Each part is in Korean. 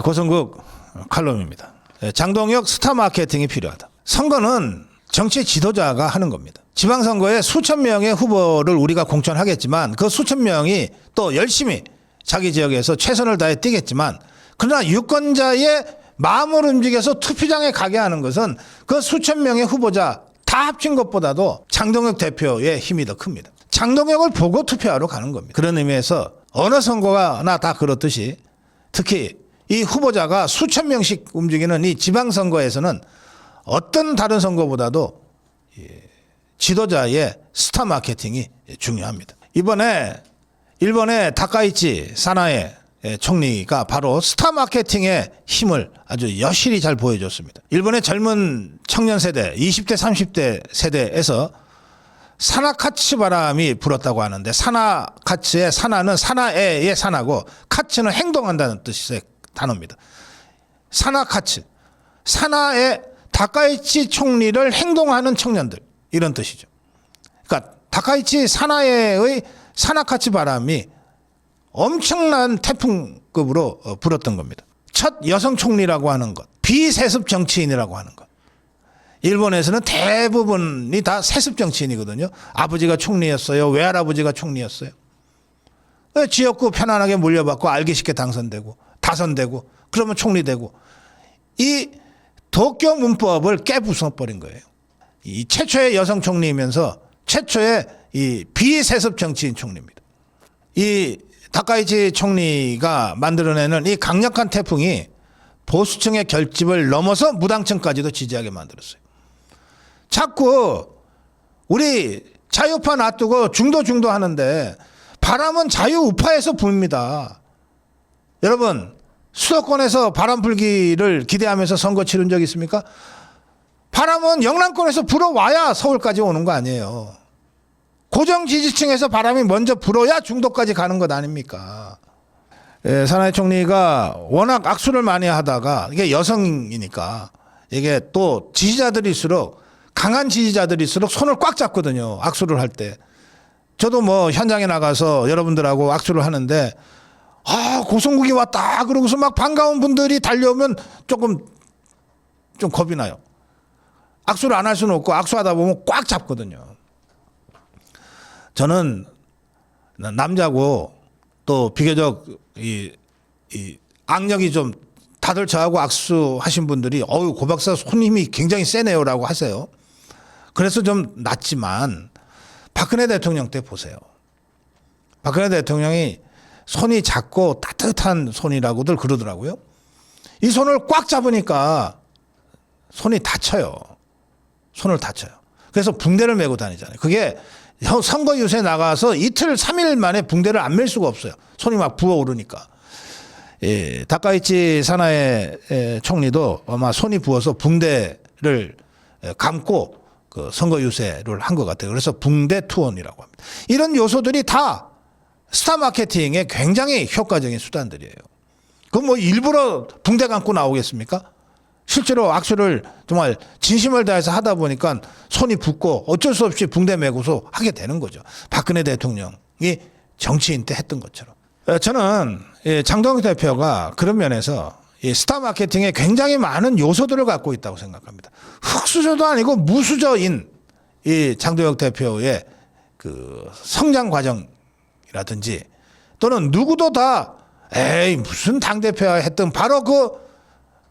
고성국 칼럼입니다. 장동혁 스타 마케팅이 필요하다. 선거는 정치 지도자가 하는 겁니다. 지방선거에 수천 명의 후보를 우리가 공천하겠지만 그 수천 명이 또 열심히 자기 지역에서 최선을 다해 뛰겠지만, 그러나 유권자의 마음을 움직여서 투표장에 가게 하는 것은 그 수천 명의 후보자 다 합친 것보다도 장동혁 대표의 힘이 더 큽니다. 장동혁을 보고 투표하러 가는 겁니다. 그런 의미에서 어느 선거나 다 그렇듯이 특히 이 후보자가 수천 명씩 움직이는 이 지방선거에서는 어떤 다른 선거보다도 지도자의 스타 마케팅이 중요합니다. 이번에 일본의 다카이치 사나에 총리가 바로 스타 마케팅의 힘을 아주 여실히 잘 보여줬습니다. 일본의 젊은 청년 세대, 20대, 30대 세대에서 사나카츠 바람이 불었다고 하는데, 사나카츠의 사나는 사나에의 사나고 카츠는 행동한다는 뜻의 단어입니다. 사나카츠, 사나에 다카이치 총리를 행동하는 청년들, 이런 뜻이죠. 그러니까 다카이치 사나에의 사나카츠 바람이 엄청난 태풍급으로 불었던 겁니다. 첫 여성 총리라고 하는 것, 비세습 정치인이라고 하는 것. 일본에서는 대부분이 다 세습 정치인이거든요. 아버지가 총리였어요. 외할아버지가 총리였어요. 지역구 편안하게 물려받고 알기 쉽게 당선되고 다선되고 그러면 총리되고, 이 도쿄 문법을 깨부숴버린 거예요. 이 최초의 여성 총리이면서 최초의 이 비세습 정치인 총리입니다. 이 다카이치 총리가 만들어내는 이 강력한 태풍이 보수층의 결집을 넘어서 무당층까지도 지지하게 만들었어요. 자꾸 우리 자유파 놔두고 중도 하는데 바람은 자유우파에서 붑니다. 여러분, 수도권에서 바람 불기를 기대하면서 선거 치른 적 있습니까? 바람은 영남권에서 불어와야 서울까지 오는 거 아니에요. 고정 지지층에서 바람이 먼저 불어야 중도까지 가는 것 아닙니까? 사나이 총리가 워낙 악수를 많이 하다가, 이게 여성이니까 이게 또 지지자들일수록, 강한 지지자들일수록 손을 꽉 잡거든요. 악수를 할 때. 저도 뭐 현장에 나가서 여러분들하고 악수를 하는데, 고성국이 왔다 그러고서 막 반가운 분들이 달려오면 좀 겁이 나요. 악수를 안 할 수는 없고 악수하다 보면 꽉 잡거든요. 저는 남자고 또 비교적 이 악력이 좀, 다들 저하고 악수하신 분들이 고 박사 손 힘이 굉장히 세네요라고 하세요. 그래서 좀 낫지만 박근혜 대통령 때 보세요. 박근혜 대통령이 손이 작고 따뜻한 손이라고들 그러더라고요. 이 손을 꽉 잡으니까 손이 다쳐요. 손을 다쳐요. 그래서 붕대를 메고 다니잖아요. 그게 선거 유세 나가서 이틀 3일 만에 붕대를 안 맬 수가 없어요. 손이 막 부어오르니까. 다카이치 사나에 총리도 아마 손이 부어서 붕대를 감고 그 선거 유세를 한 것 같아요. 그래서 붕대 투혼이라고 합니다. 이런 요소들이 다 스타 마케팅의 굉장히 효과적인 수단들이에요. 그럼 뭐 일부러 붕대 감고 나오겠습니까? 실제로 악수를 정말 진심을 다해서 하다 보니까 손이 붓고 어쩔 수 없이 붕대 메고서 하게 되는 거죠. 박근혜 대통령이 정치인 때 했던 것처럼. 저는 장동혁 대표가 그런 면에서 이 스타 마케팅에 굉장히 많은 요소들을 갖고 있다고 생각합니다. 흑수저도 아니고 무수저인 이 장동혁 대표의 그 성장 과정이라든지, 또는 누구도 다 무슨 당대표야 했던 바로 그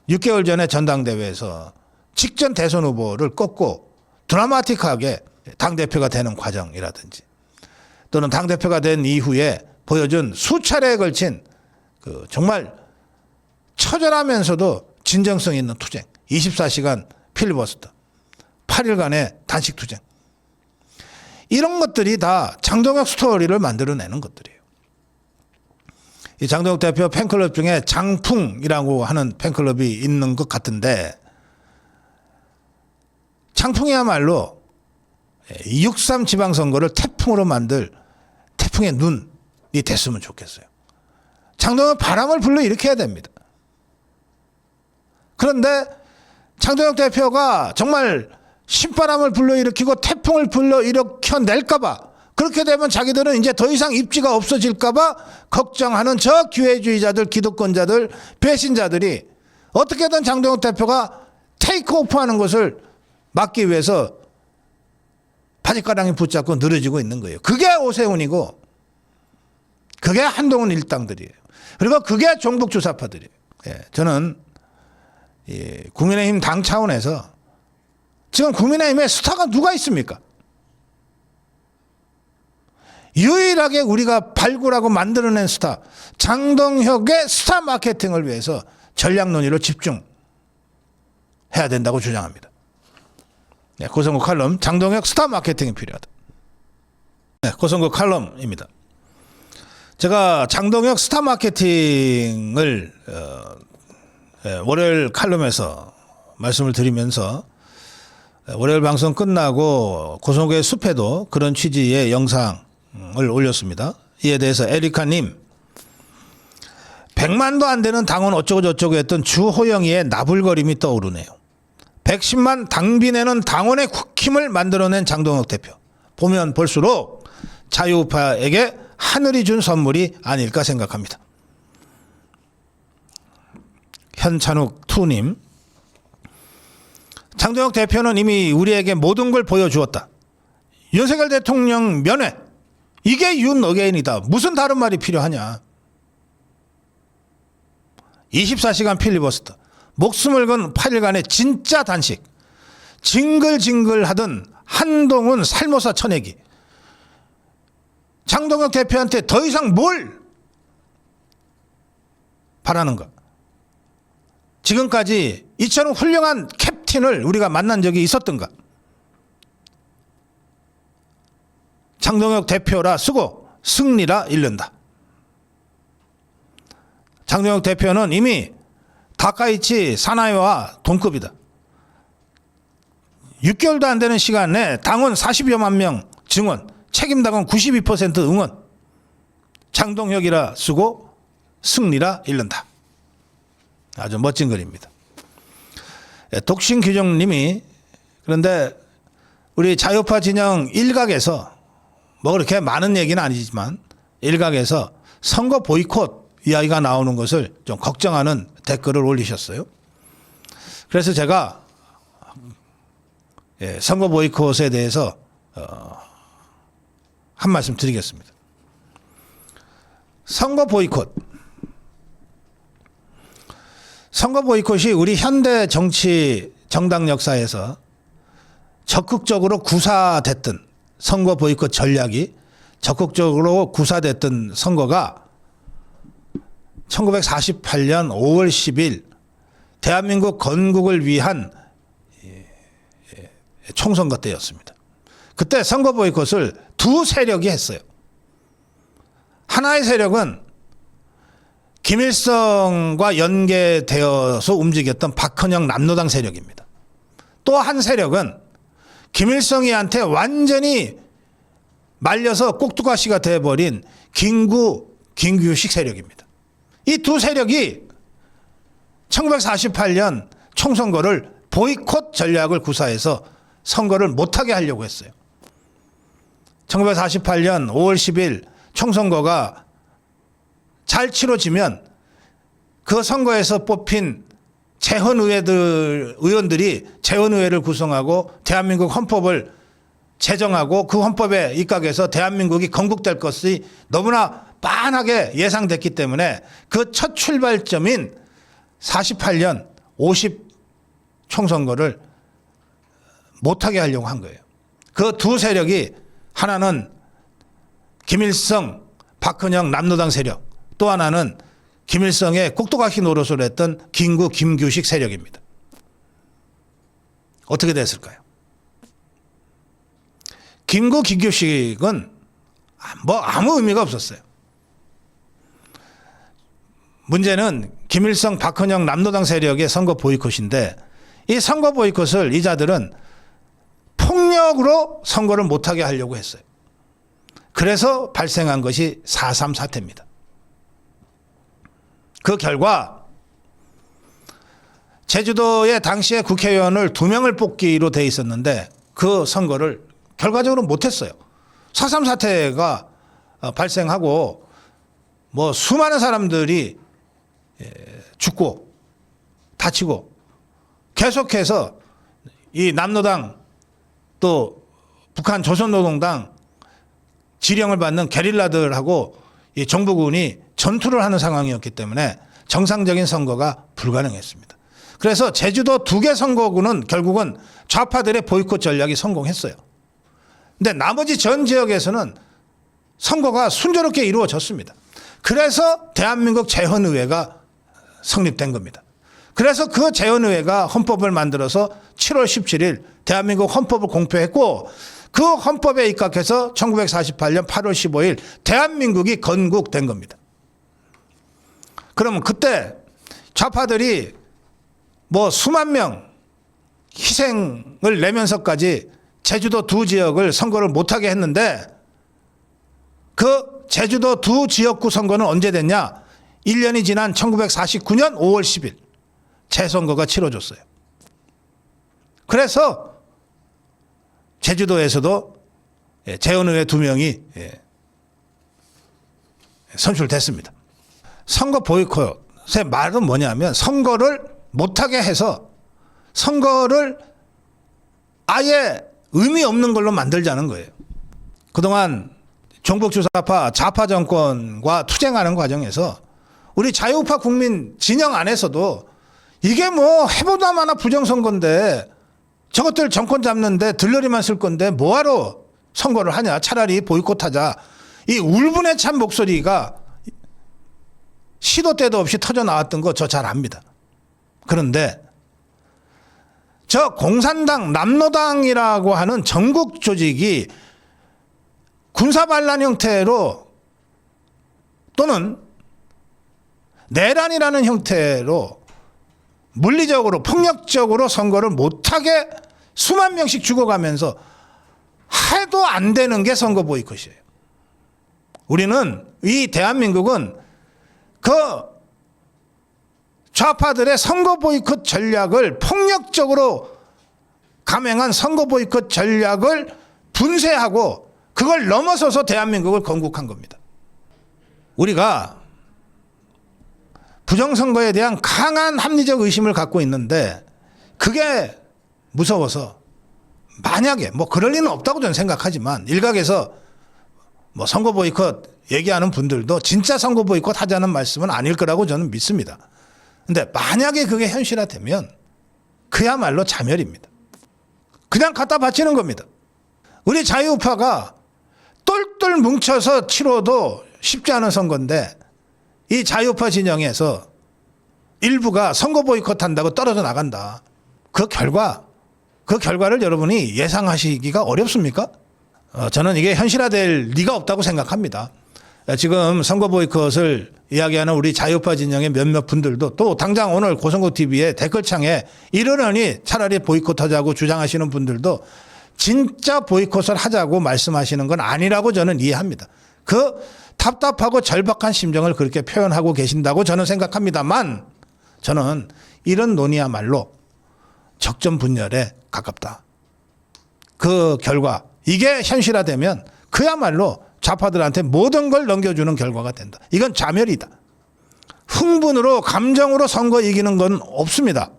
6개월 전에 전당대회에서 직전 대선 후보를 꺾고 드라마틱하게 당대표가 되는 과정이라든지, 또는 당대표가 된 이후에 보여준 수차례에 걸친 그 정말 처절하면서도 진정성 있는 투쟁, 24시간 필리버스터, 8일간의 단식 투쟁, 이런 것들이 다 장동혁 스토리를 만들어내는 것들이에요. 이 장동혁 대표 팬클럽 중에 장풍이라고 하는 팬클럽이 있는 것 같은데, 장풍이야말로 6.3 지방선거를 태풍으로 만들 태풍의 눈이 됐으면 좋겠어요. 장동혁 바람을 불러일으켜야 됩니다. 그런데 장동혁 대표가 정말 신바람을 불러일으키고 태풍을 불러일으켜 낼까봐 그렇게 되면 자기들은 이제 더 이상 입지가 없어질까봐 걱정하는 저 기회주의자들, 기득권자들, 배신자들이 어떻게든 장동혁 대표가 테이크오프하는 것을 막기 위해서 바짓가랑이 붙잡고 늘어지고 있는 거예요. 그게 오세훈이고 그게 한동훈 일당들이에요. 그리고 그게 종북 주사파들이에요. 예, 저는 국민의힘 당 차원에서 지금 국민의힘에 스타가 누가 있습니까? 유일하게 우리가 발굴하고 만들어낸 스타, 장동혁의 스타 마케팅을 위해서 전략 논의로 집중해야 된다고 주장합니다. 네, 고성국 칼럼, 장동혁 스타 마케팅이 필요하다. 네, 고성국 칼럼입니다. 제가 장동혁 스타 마케팅을 월요일 칼럼에서 말씀을 드리면서 월요일 방송 끝나고 고성국의 숲에도 그런 취지의 영상을 올렸습니다. 이에 대해서 에리카님, 100만도 안 되는 당원 어쩌고 저쩌고 했던 주호영이의 나불거림이 떠오르네요. 110만 당비 내는 당원의 국힘을 만들어낸 장동혁 대표. 보면 볼수록 자유우파에게 하늘이 준 선물이 아닐까 생각합니다. 현찬욱 투님, 장동혁 대표는 이미 우리에게 모든 걸 보여주었다. 윤석열 대통령 면회, 이게 윤 어게인이다. 무슨 다른 말이 필요하냐. 24시간 필리버스터, 목숨을 건 8일간의 진짜 단식, 징글징글하던 한동훈 살모사 쳐내기. 장동혁 대표한테 더 이상 뭘 바라는가. 지금까지 이처럼 훌륭한 캡틴을 우리가 만난 적이 있었던가. 장동혁 대표라 쓰고 승리라 잃는다. 장동혁 대표는 이미 다카이치 사나이와 동급이다. 6개월도 안 되는 시간 내에 당원 40여만 명 증원, 책임당원 92% 응원. 장동혁이라 쓰고 승리라 잃는다. 아주 멋진 글입니다. 독신규정님이, 그런데 우리 자유파 진영 일각에서 뭐 그렇게 많은 얘기는 아니지만 일각에서 선거 보이콧 이야기가 나오는 것을 좀 걱정하는 댓글을 올리셨어요. 그래서 제가 선거 보이콧에 대해서 한 말씀 드리겠습니다. 선거 보이콧이 우리 현대 정치 정당 역사에서 적극적으로 구사됐던 선거 보이콧 전략이 적극적으로 구사됐던 선거가 1948년 5월 10일 대한민국 건국을 위한 총선거 때였습니다. 그때 선거 보이콧을 두 세력이 했어요. 하나의 세력은 김일성과 연계되어서 움직였던 박헌영 남로당 세력입니다. 또 한 세력은 김일성이한테 완전히 말려서 꼭두가시가 돼버린 김규식 세력입니다. 이 두 세력이 1948년 총선거를 보이콧 전략을 구사해서 선거를 못하게 하려고 했어요. 1948년 5월 10일 총선거가 잘 치러지면 그 선거에서 뽑힌 의원들이 재헌의회를 구성하고 대한민국 헌법을 제정하고 그 헌법에 입각해서 대한민국이 건국될 것이 너무나 빤하게 예상됐기 때문에 그 첫 출발점인 48년 50 총선거를 못하게 하려고 한 거예요. 그 두 세력이, 하나는 김일성, 박헌영 남로당 세력, 또 하나는 김일성의 꼭두각시 노릇을 했던 김규식 세력입니다. 어떻게 됐을까요? 김규식은 뭐 아무 의미가 없었어요. 문제는 김일성, 박헌영 남로당 세력의 선거 보이콧인데, 이 선거 보이콧을 이자들은 폭력으로 선거를 못하게 하려고 했어요. 그래서 발생한 것이 4.3 사태입니다. 그 결과 제주도의 당시에 국회의원을 2명을 뽑기로 돼 있었는데 그 선거를 결과적으로 못했어요. 4.3 사태가 발생하고 뭐 수많은 사람들이 죽고 다치고 계속해서 이 남로당 또 북한 조선노동당 지령을 받는 게릴라들하고 이 정부군이 전투를 하는 상황이었기 때문에 정상적인 선거가 불가능했습니다. 그래서 제주도 2개 선거구는 결국은 좌파들의 보이콧 전략이 성공했어요. 근데 나머지 전 지역에서는 선거가 순조롭게 이루어졌습니다. 그래서 대한민국 재헌의회가 성립된 겁니다. 그래서 그 재헌의회가 헌법을 만들어서 7월 17일 대한민국 헌법을 공표했고 그 헌법에 입각해서 1948년 8월 15일 대한민국이 건국된 겁니다. 그러면 그때 좌파들이 뭐 수만 명 희생을 내면서까지 제주도 2 지역을 선거를 못하게 했는데 그 제주도 2 지역구 선거는 언제 됐냐? 1년이 지난 1949년 5월 10일 재선거가 치러졌어요. 그래서 제주도에서도 재헌의회 2명이 선출됐습니다. 선거 보이콧의 말은 뭐냐면 선거를 못하게 해서 선거를 아예 의미 없는 걸로 만들자는 거예요. 그동안 종북주사파 좌파 정권과 투쟁하는 과정에서 우리 자유우파 국민 진영 안에서도 이게 뭐 해보다 마나 부정선거인데 저것들 정권 잡는데 들러리만 쓸 건데 뭐하러 선거를 하냐, 차라리 보이콧하자, 이 울분에 찬 목소리가 시도 때도 없이 터져 나왔던 거 저 잘 압니다. 그런데 저 공산당 남로당이라고 하는 전국 조직이 군사반란 형태로 또는 내란이라는 형태로 물리적으로 폭력적으로 선거를 못하게 수만 명씩 죽어가면서 해도 안 되는 게 선거 보이콧이에요. 우리는 이 대한민국은 그 좌파들의 선거 보이콧 전략을 폭력적으로 감행한 선거 보이콧 전략을 분쇄하고 그걸 넘어서서 대한민국을 건국한 겁니다. 우리가 부정선거에 대한 강한 합리적 의심을 갖고 있는데 그게 무서워서 만약에 뭐 그럴 리는 없다고 저는 생각하지만 일각에서 뭐 선거 보이콧 얘기하는 분들도 진짜 선거 보이콧 하자는 말씀은 아닐 거라고 저는 믿습니다. 근데 만약에 그게 현실화되면 그야말로 자멸입니다. 그냥 갖다 바치는 겁니다. 우리 자유우파가 똘똘 뭉쳐서 치러도 쉽지 않은 선거인데 이 자유우파 진영에서 일부가 선거 보이콧한다고 떨어져 나간다. 그 결과를 여러분이 예상하시기가 어렵습니까? 저는 이게 현실화될 리가 없다고 생각합니다. 지금 선거 보이콧을 이야기하는 우리 자유우파 진영의 몇몇 분들도 또 당장 오늘 고성국 TV에 댓글창에 이러려니 차라리 보이콧하자고 주장하시는 분들도 진짜 보이콧을 하자고 말씀하시는 건 아니라고 저는 이해합니다. 그 답답하고 절박한 심정을 그렇게 표현하고 계신다고 저는 생각합니다만 저는 이런 논의야말로 적전분열에 가깝다. 그 결과 이게 현실화되면 그야말로 좌파들한테 모든 걸 넘겨주는 결과가 된다. 이건 자멸이다. 흥분으로 감정으로 선거 이기는 건 없습니다.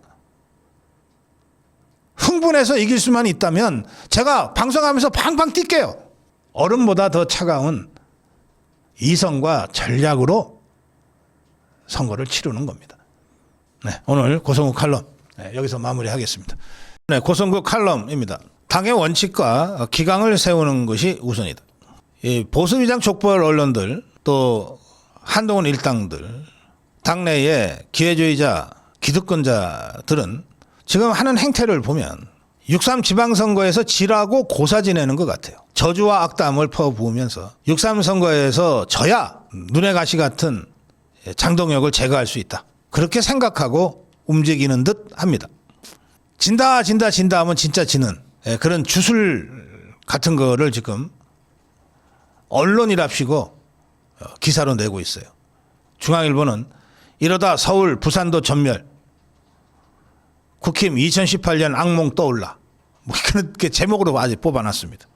흥분해서 이길 수만 있다면 제가 방송하면서 팡팡 뛸게요. 얼음보다 더 차가운 이성과 전략으로 선거를 치르는 겁니다. 네, 오늘 고성국 칼럼 여기서 마무리하겠습니다. 네, 고성국 칼럼입니다. 당의 원칙과 기강을 세우는 것이 우선이다. 이 보수위장 족벌 언론들 또 한동훈 일당들 당내의 기회주의자 기득권자들은 지금 하는 행태를 보면 6.3 지방선거에서 지라고 고사 지내는 것 같아요. 저주와 악담을 퍼부으면서 6.3 선거에서 져야 눈에 가시 같은 장동혁을 제거할 수 있다. 그렇게 생각하고 움직이는 듯 합니다. 진다 하면 진짜 지는 그런 주술 같은 거를 지금 언론이랍시고 기사로 내고 있어요. 중앙일보는 이러다 서울, 부산도 전멸. 국힘 2018년 악몽 떠올라. 뭐 그렇게 제목으로 아직 뽑아놨습니다.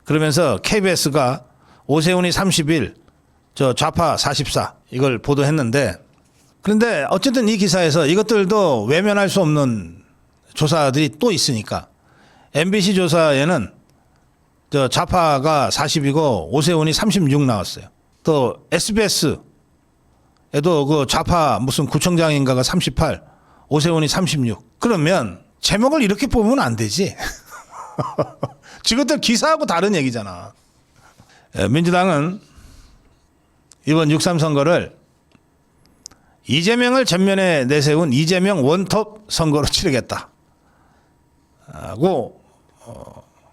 그러면서 KBS가 오세훈이 31, 저 좌파 44 이걸 보도했는데, 그런데 어쨌든 이 기사에서 이것들도 외면할 수 없는 조사들이 또 있으니까 MBC 조사에는 저 좌파가 40이고 오세훈이 36 나왔어요. 또 SBS에도 그 좌파 무슨 구청장인가가 38, 오세훈이 36. 그러면 제목을 이렇게 뽑으면 안 되지. 지금들 기사하고 다른 얘기잖아. 민주당은 이번 6.3 선거를 이재명을 전면에 내세운 이재명 원톱 선거로 치르겠다 하고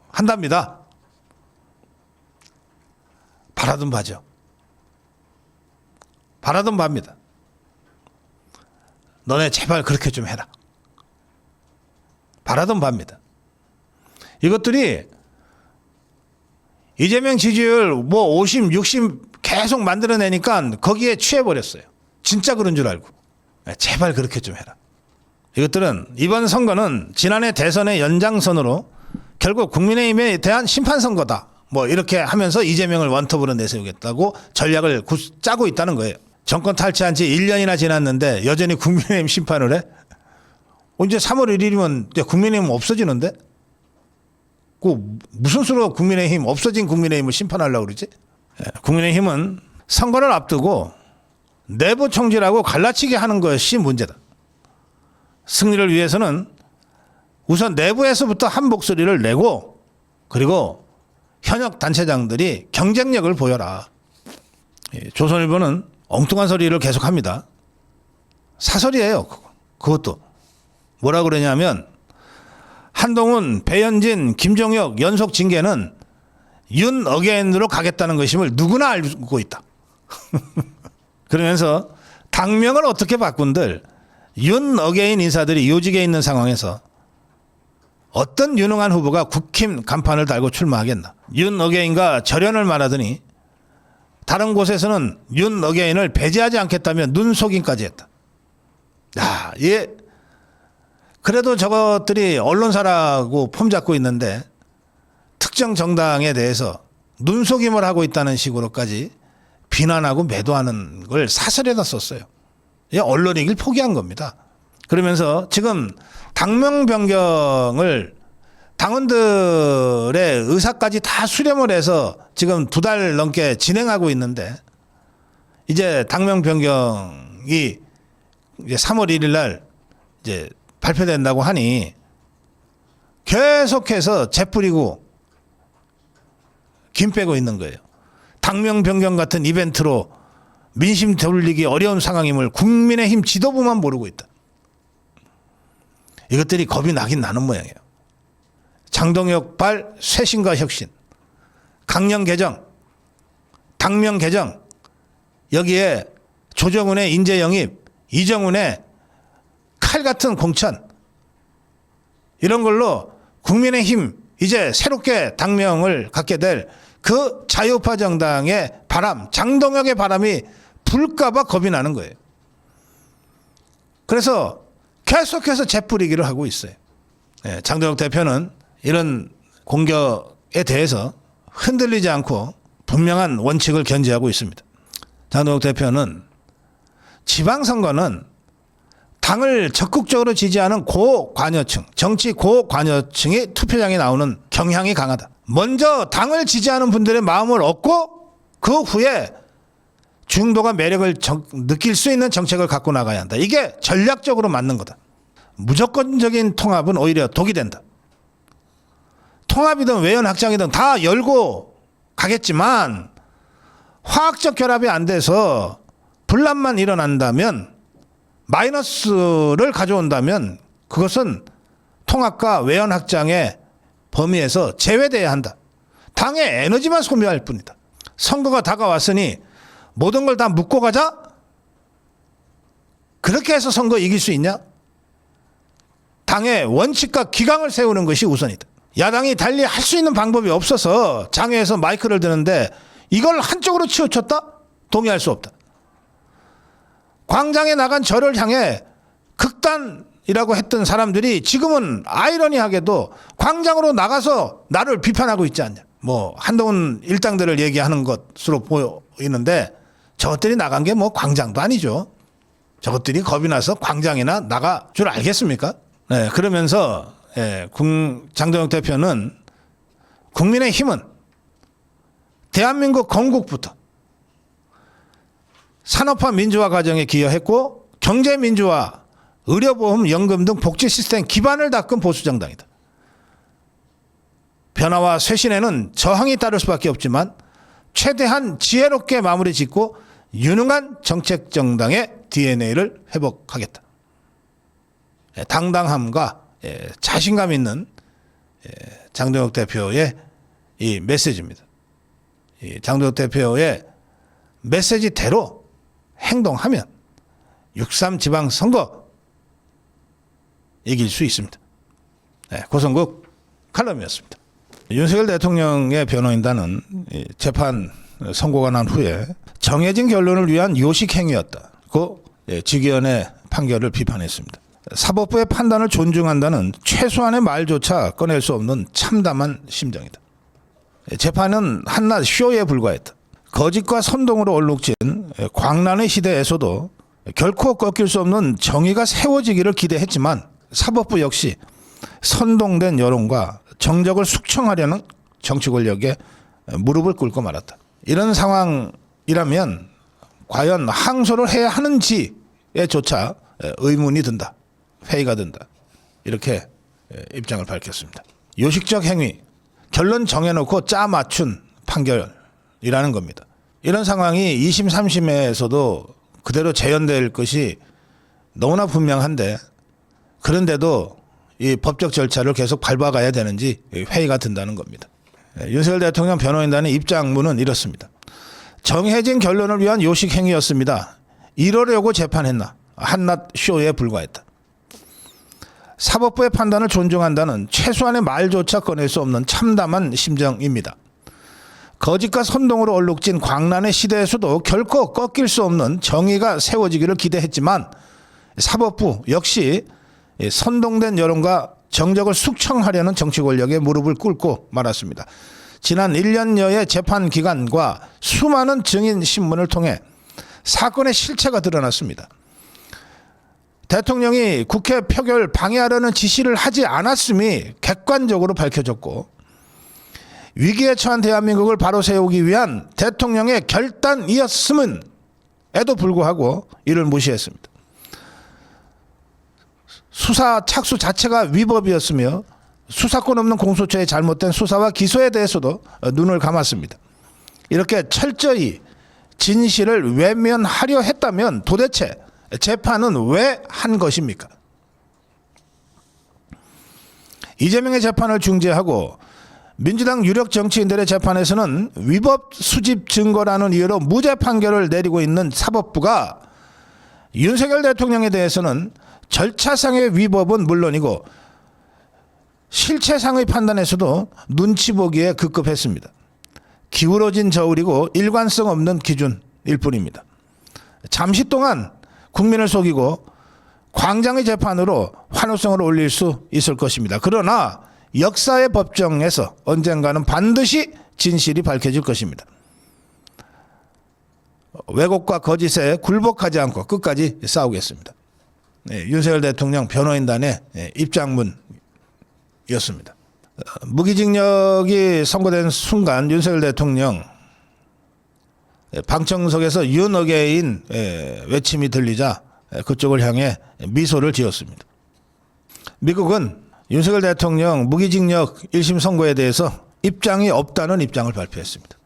한답니다. 바라던 바죠. 바라던 바입니다. 너네 제발 그렇게 좀 해라. 바라던 바입니다. 이것들이 이재명 지지율 뭐 50, 60 계속 만들어내니까 거기에 취해버렸어요. 진짜 그런 줄 알고. 제발 그렇게 좀 해라. 이것들은 이번 선거는 지난해 대선의 연장선으로 결국 국민의힘에 대한 심판선거다. 뭐 이렇게 하면서 이재명을 원톱으로 내세우겠다고 전략을 짜고 있다는 거예요. 정권 탈취한 지 1년이나 지났는데 여전히 국민의힘 심판을 해? 이제 3월 1일이면 국민의힘 없어지는데? 그 무슨 수로 국민의힘, 없어진 국민의힘을 심판하려고 그러지? 국민의힘은 선거를 앞두고 내부 총질하고 갈라치기 하는 것이 문제다. 승리를 위해서는 우선 내부에서부터 한 목소리를 내고, 그리고 현역 단체장들이 경쟁력을 보여라. 조선일보는 엉뚱한 소리를 계속합니다. 사설이에요. 그것도. 뭐라 그러냐면 한동훈, 배현진, 김종혁 연속 징계는 윤 어게인으로 가겠다는 것임을 누구나 알고 있다. 그러면서 당명을 어떻게 바꾼들 윤 어게인 인사들이 요직에 있는 상황에서 어떤 유능한 후보가 국힘 간판을 달고 출마하겠나. 윤 어게인과 절연을 말하더니 다른 곳에서는 윤 어게인을 배제하지 않겠다며 눈속임까지 했다. 야, 그래도 저것들이 언론사라고 폼 잡고 있는데 특정 정당에 대해서 눈속임을 하고 있다는 식으로까지 비난하고 매도하는 걸 사설에다 썼어요. 언론이길 포기한 겁니다. 그러면서 지금 당명 변경을 당원들의 의사까지 다 수렴을 해서 지금 2달 넘게 진행하고 있는데, 이제 당명 변경이 이제 3월 1일 날 이제 발표된다고 하니 계속해서 재뿌리고 김 빼고 있는 거예요. 당명 변경 같은 이벤트로 민심 돌리기 어려운 상황임을 국민의힘 지도부만 모르고 있다. 이것들이 겁이 나긴 나는 모양이에요. 장동혁발 쇄신과 혁신, 강령 개정, 당명 개정, 여기에 조정훈의 인재 영입, 이정훈의 칼 같은 공천, 이런 걸로 국민의힘 이제 새롭게 당명을 갖게 될 그 자유파 정당의 바람, 장동혁의 바람이 불까봐 겁이 나는 거예요. 그래서 계속해서 재뿌리기를 하고 있어요. 장동혁 대표는 이런 공격에 대해서 흔들리지 않고 분명한 원칙을 견지하고 있습니다. 장동혁 대표는 지방선거는 당을 적극적으로 지지하는 고관여층, 정치 고관여층이 투표장에 나오는 경향이 강하다. 먼저 당을 지지하는 분들의 마음을 얻고 그 후에 중도가 매력을 느낄 수 있는 정책을 갖고 나가야 한다. 이게 전략적으로 맞는 거다. 무조건적인 통합은 오히려 독이 된다. 통합이든 외연 확장이든 다 열고 가겠지만 화학적 결합이 안 돼서 분란만 일어난다면, 마이너스를 가져온다면 그것은 통합과 외연 확장의 범위에서 제외돼야 한다. 당의 에너지만 소모할 뿐이다. 선거가 다가왔으니 모든 걸 다 묶고 가자? 그렇게 해서 선거 이길 수 있냐? 당의 원칙과 기강을 세우는 것이 우선이다. 야당이 달리 할 수 있는 방법이 없어서 장외에서 마이크를 드는데 이걸 한쪽으로 치우쳤다? 동의할 수 없다. 광장에 나간 저를 향해 극단이라고 했던 사람들이 지금은 아이러니하게도 광장으로 나가서 나를 비판하고 있지 않냐. 뭐 한동훈 일당들을 얘기하는 것으로 보이는데 저것들이 나간 게 뭐 광장도 아니죠. 저것들이 겁이 나서 광장이나 나가 줄 알겠습니까? 네, 그러면서 장동혁 대표는 국민의힘은 대한민국 건국부터 산업화 민주화 과정에 기여했고 경제민주화, 의료보험, 연금 등 복지 시스템 기반을 닦은 보수정당이다. 변화와 쇄신에는 저항이 따를 수밖에 없지만 최대한 지혜롭게 마무리 짓고 유능한 정책정당의 DNA를 회복하겠다. 당당함과 자신감 있는 장동혁 대표의 이 메시지입니다. 이 장동혁 대표의 메시지대로 행동하면 6.3 지방선거 이길 수 있습니다. 고성국 칼럼이었습니다. 윤석열 대통령의 변호인단은 재판 선고가 난 후에 정해진 결론을 위한 요식행위였다고 직위원회 판결을 비판했습니다. 사법부의 판단을 존중한다는 최소한의 말조차 꺼낼 수 없는 참담한 심정이다. 재판은 한낱 쇼에 불과했다. 거짓과 선동으로 얼룩진 광란의 시대에서도 결코 꺾일 수 없는 정의가 세워지기를 기대했지만 사법부 역시 선동된 여론과 정적을 숙청하려는 정치 권력에 무릎을 꿇고 말았다. 이런 상황이라면 과연 항소를 해야 하는지에조차 의문이 든다. 회의가 든다. 이렇게 입장을 밝혔습니다. 요식적 행위, 결론 정해놓고 짜 맞춘 판결이라는 겁니다. 이런 상황이 2심, 3심에서도 그대로 재현될 것이 너무나 분명한데 그런데도 이 법적 절차를 계속 밟아가야 되는지 회의가 든다는 겁니다. 윤석열 대통령 변호인단의 입장문은 이렇습니다. 정해진 결론을 위한 요식 행위였습니다. 이러려고 재판했나? 한낱 쇼에 불과했다. 사법부의 판단을 존중한다는 최소한의 말조차 꺼낼 수 없는 참담한 심정입니다. 거짓과 선동으로 얼룩진 광란의 시대에서도 결코 꺾일 수 없는 정의가 세워지기를 기대했지만 사법부 역시 선동된 여론과 정적을 숙청하려는 정치 권력에 무릎을 꿇고 말았습니다. 지난 1년여의 재판 기간과 수많은 증인 신문을 통해 사건의 실체가 드러났습니다. 대통령이 국회 표결 방해하려는 지시를 하지 않았음이 객관적으로 밝혀졌고 위기에 처한 대한민국을 바로 세우기 위한 대통령의 결단이었음은 에도 불구하고 이를 무시했습니다. 수사 착수 자체가 위법이었으며 수사권 없는 공소처의 잘못된 수사와 기소에 대해서도 눈을 감았습니다. 이렇게 철저히 진실을 외면하려 했다면 도대체 재판은 왜 한 것입니까? 이재명의 재판을 중재하고 민주당 유력 정치인들의 재판에서는 위법 수집 증거라는 이유로 무죄 판결을 내리고 있는 사법부가 윤석열 대통령에 대해서는 절차상의 위법은 물론이고 실체상의 판단에서도 눈치 보기에 급급했습니다. 기울어진 저울이고 일관성 없는 기준일 뿐입니다. 잠시 동안 국민을 속이고 광장의 재판으로 환호성을 올릴 수 있을 것입니다. 그러나 역사의 법정에서 언젠가는 반드시 진실이 밝혀질 것입니다. 왜곡과 거짓에 굴복하지 않고 끝까지 싸우겠습니다. 윤석열 대통령 변호인단의 입장문이었습니다. 무기징역이 선고된 순간 윤석열 대통령 방청석에서 윤어게인 외침이 들리자 그쪽을 향해 미소를 지었습니다. 미국은 윤석열 대통령 무기징역 1심 선고에 대해서 입장이 없다는 입장을 발표했습니다.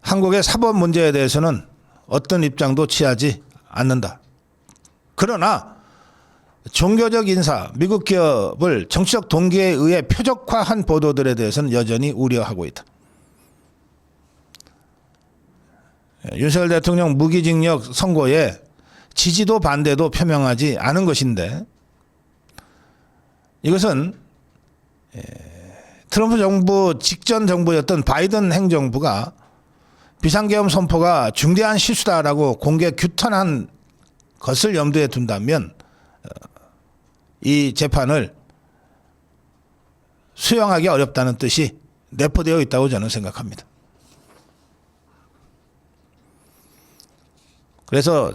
한국의 사법 문제에 대해서는 어떤 입장도 취하지 않는다. 그러나 종교적 인사, 미국 기업을 정치적 동기에 의해 표적화한 보도들에 대해서는 여전히 우려하고 있다. 윤석열 대통령 무기징역 선고에 지지도 반대도 표명하지 않은 것인데 이것은 트럼프 정부 직전 정부였던 바이든 행정부가 비상계엄 선포가 중대한 실수다라고 공개 규탄한 것을 염두에 둔다면 이 재판을 수용하기 어렵다는 뜻이 내포되어 있다고 저는 생각합니다. 그래서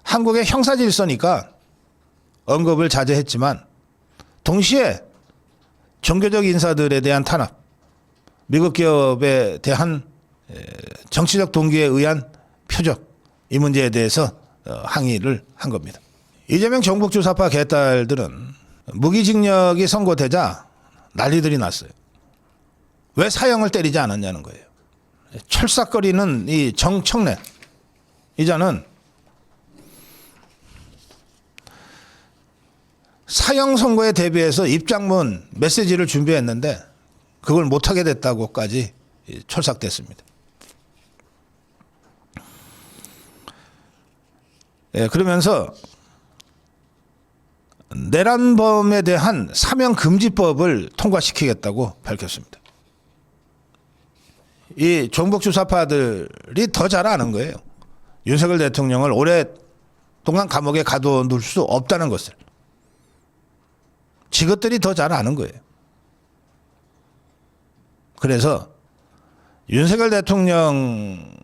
한국의 형사 질서니까 언급을 자제했지만 동시에 종교적 인사들에 대한 탄압, 미국 기업에 대한 정치적 동기에 의한 표적, 이 문제에 대해서 항의를 한 겁니다. 이재명 정북주사파 개딸들은 무기징역이 선고되자 난리들이 났어요. 왜 사형을 때리지 않았냐는 거예요. 철싹거리는 이 정청래 이자는 사형 선고에 대비해서 입장문 메시지를 준비했는데 그걸 못하게 됐다고까지 철삭됐습니다. 그러면서 내란범에 대한 사면금지법을 통과시키겠다고 밝혔습니다. 이 종북주사파들이 더 잘 아는 거예요. 윤석열 대통령을 오랫동안 감옥에 가둬둘 수 없다는 것을. 지것들이 더 잘 아는 거예요. 그래서 윤석열 대통령과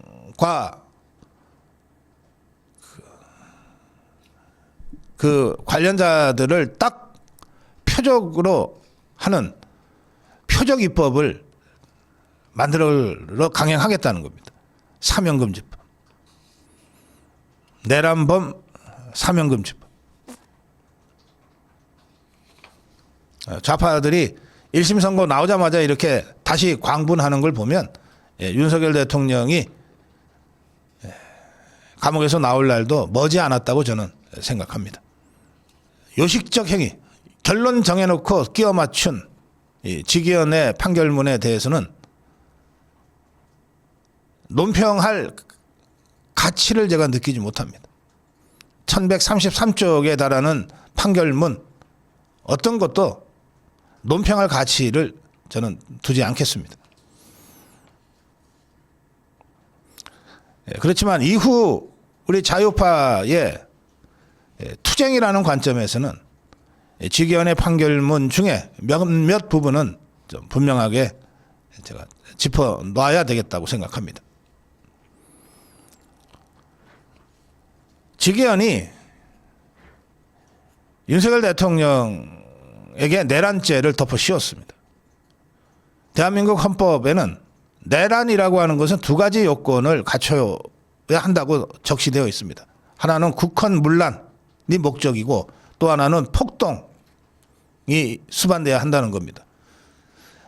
그 관련자들을 딱 표적으로 하는 표적 입법을 만들어 강행하겠다는 겁니다. 사면금지법. 내란범 사면금지법. 좌파들이 1심 선고 나오자마자 이렇게 다시 광분하는 걸 보면 윤석열 대통령이 감옥에서 나올 날도 머지 않았다고 저는 생각합니다. 요식적 행위, 결론 정해놓고 끼워 맞춘 지기현의 판결문에 대해서는 논평할 가치를 제가 느끼지 못합니다. 1133쪽에 달하는 판결문 어떤 것도 논평할 가치를 저는 두지 않겠습니다. 그렇지만 이후 우리 자유파의 투쟁이라는 관점에서는 지기현의 판결문 중에 몇몇 부분은 좀 분명하게 제가 짚어 놔야 되겠다고 생각합니다. 지기현이 윤석열 대통령에게 내란죄를 덮어 씌웠습니다. 대한민국 헌법에는 내란이라고 하는 것은 두 가지 요건을 갖춰야 한다고 적시되어 있습니다. 하나는 국헌문란이 목적이고 또 하나는 폭동이 수반돼야 한다는 겁니다.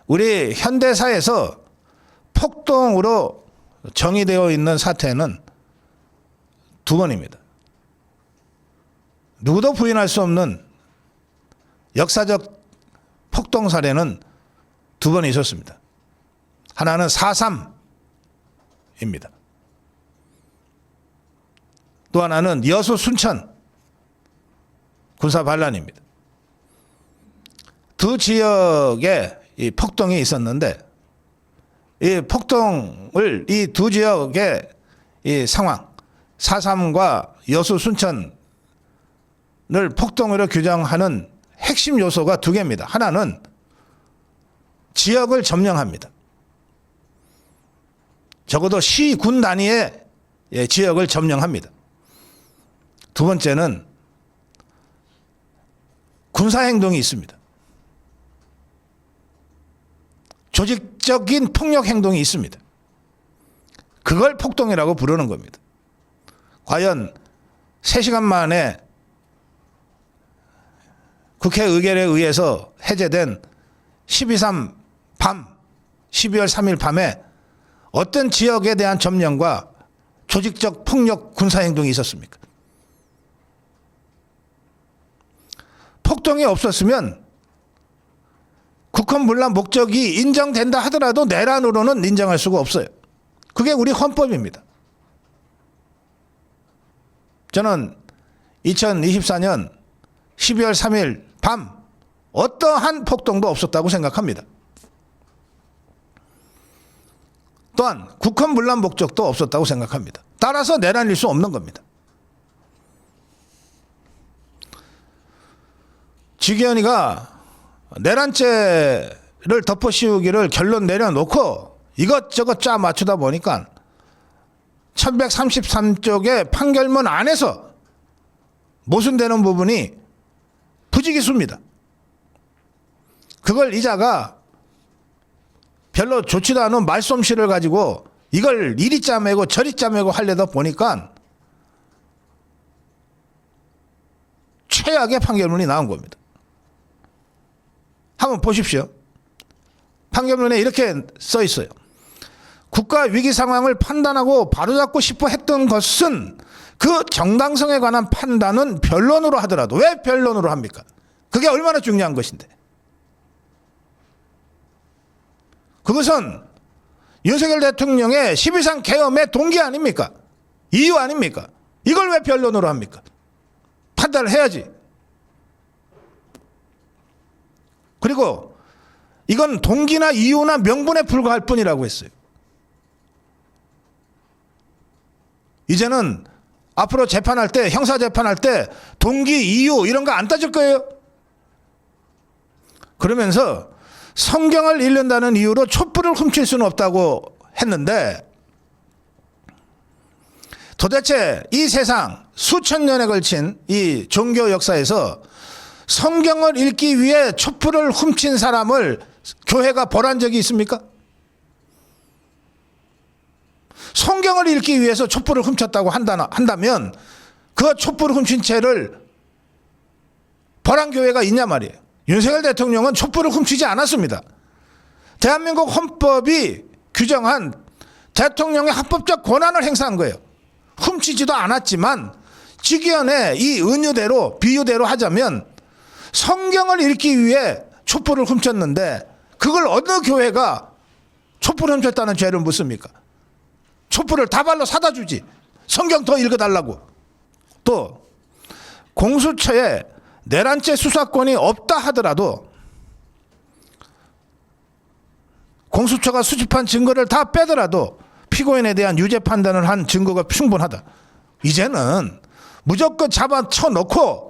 우리 현대사에서 폭동으로 정의되어 있는 사태는 두 번입니다. 누구도 부인할 수 없는 역사적 폭동 사례는 두 번 있었습니다. 하나는 4.3입니다. 또 하나는 여수 순천 군사 반란입니다. 두 지역에 이 폭동이 있었는데 이 폭동을 이 두 지역의 이 상황 4.3과 여수 순천을 폭동으로 규정하는 핵심 요소가 두 개입니다. 하나는 지역을 점령합니다. 적어도 시, 군 단위의 지역을 점령합니다. 두 번째는 군사행동이 있습니다. 조직적인 폭력행동이 있습니다. 그걸 폭동이라고 부르는 겁니다. 과연 3시간 만에 국회 의결에 의해서 해제된 12.3 밤, 12월 3일 밤에 어떤 지역에 대한 점령과 조직적 폭력 군사행동이 있었습니까? 폭동이 없었으면 국헌문란 목적이 인정된다 하더라도 내란으로는 인정할 수가 없어요. 그게 우리 헌법입니다. 저는 2024년 12월 3일 밤 어떠한 폭동도 없었다고 생각합니다. 또한 국헌문란 목적도 없었다고 생각합니다. 따라서 내란일 수 없는 겁니다. 지기현이가 내란죄를 덮어씌우기를 결론 내려놓고 이것저것 짜 맞추다 보니까 1133쪽의 판결문 안에서 모순되는 부분이 부지기수입니다. 그걸 이자가 별로 좋지도 않은 말솜씨를 가지고 이걸 이리 짜매고 저리 짜매고 하려다 보니까 최악의 판결문이 나온 겁니다. 한번 보십시오. 판결문에 이렇게 써 있어요. 국가 위기 상황을 판단하고 바로잡고 싶어 했던 것은 그 정당성에 관한 판단은 변론으로 하더라도 왜 변론으로 합니까? 그게 얼마나 중요한 것인데. 그것은 윤석열 대통령의 12.3 계엄의 동기 아닙니까? 이유 아닙니까? 이걸 왜 변론으로 합니까? 판단을 해야지. 그리고 이건 동기나 이유나 명분에 불과할 뿐이라고 했어요. 이제는 앞으로 재판할 때, 형사 재판할 때 동기, 이유 이런 거 안 따질 거예요. 그러면서 성경을 읽는다는 이유로 촛불을 훔칠 수는 없다고 했는데 도대체 이 세상 수천 년에 걸친 이 종교 역사에서 성경을 읽기 위해 촛불을 훔친 사람을 교회가 벌한 적이 있습니까? 성경을 읽기 위해서 촛불을 훔쳤다고 한다면 그 촛불을 훔친 채를 벌한 교회가 있냐 말이에요. 윤석열 대통령은 촛불을 훔치지 않았습니다. 대한민국 헌법이 규정한 대통령의 합법적 권한을 행사한 거예요. 훔치지도 않았지만 직위원의 이 은유대로 비유대로 하자면 성경을 읽기 위해 촛불을 훔쳤는데 그걸 어느 교회가 촛불을 훔쳤다는 죄를 묻습니까? 촛불을 다발로 사다 주지. 성경 더 읽어달라고. 또 공수처에 내란죄 수사권이 없다 하더라도 공수처가 수집한 증거를 다 빼더라도 피고인에 대한 유죄 판단을 한 증거가 충분하다. 이제는 무조건 잡아쳐놓고